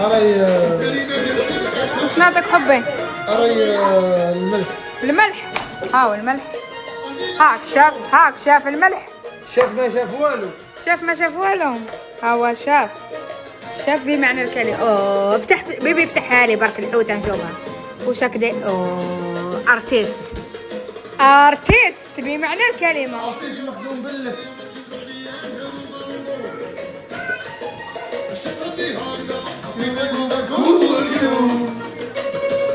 راي واش نعطيك حبي؟ راي الملح. الملح. هاو الملح. هاك شاف الملح. شاف ما شاف والو. شاف ما شاف والو. هو شاف بمعنى الكلمة. اوه افتح بيبي، افتحها لي برك الحوتة نشوفها وش هكذا. اوه ارتيست بمعنى الكلمة. ارتيست مخدوم باللف.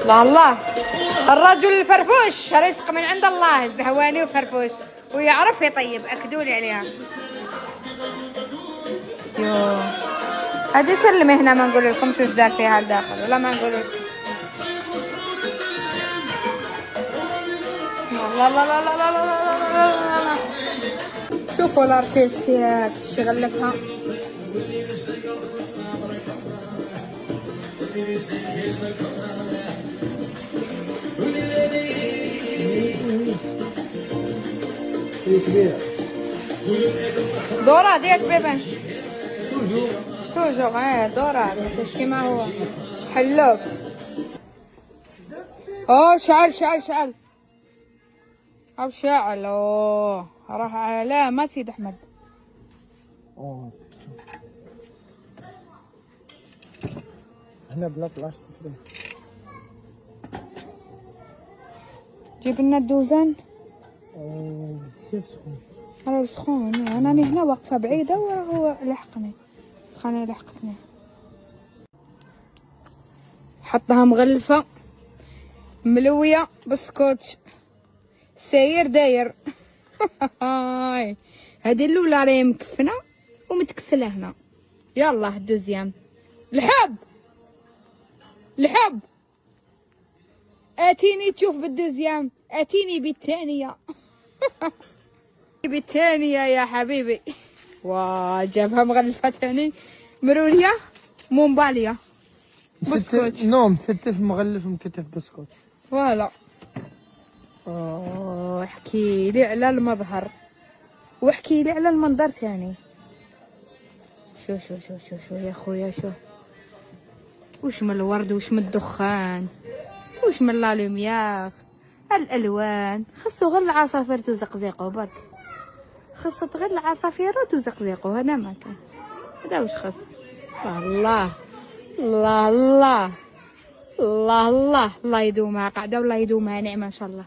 الله الرجل الفرفوش رزق من عند الله، الزهواني وفرفوش ويعرف يطيب، اكدولي عليها. يو هذه سر المهنة، ما نقول لكم شو دار فيها الداخل ولا ما نقول لكم. لا لا لا لا لا لا لا لا لا. شوفوا الارتيست ياك شغلفها. كبيرة. دورة ديال بيبان توجور دورة كاش كيما هو حلوف. اوه شعل او شاعل. اوه راح لا ما سيد احمد. هنا بلا فلاش تفري. جيب لنا الدوزان. بزاف سخون. راه سخون. انا هنا واقفه بعيده وهو لحقني. سخانه لحقتني. حطها مغلفه ملويه بالسكوتش ساير داير. هذه الاولى راهي مكفنه ومتكسله هنا. يلا الدوزيام. الحب اتيني تشوف بالدوزيام، اتيني بالثانيه. بالثانيه يا حبيبي. جابها مغلفه ثاني مروريه مومباليه بسكوت. نوم ستف مغلف مكتف بسكوت. فوالا. احكي لي على المظهر واحكي لي على المنظر ثاني. شو يا خويا. شو وش من الورد وش من الدخان وش من لالومياغ. الالوان خصو غير العصافير تزقزقوا برك. خصت غير العصافير وتزقزقوا. هذا ما كان. هذا وش خص. الله الله الله الله الله الله يدومها قاعده والله يدومها نعمه ان شاء الله.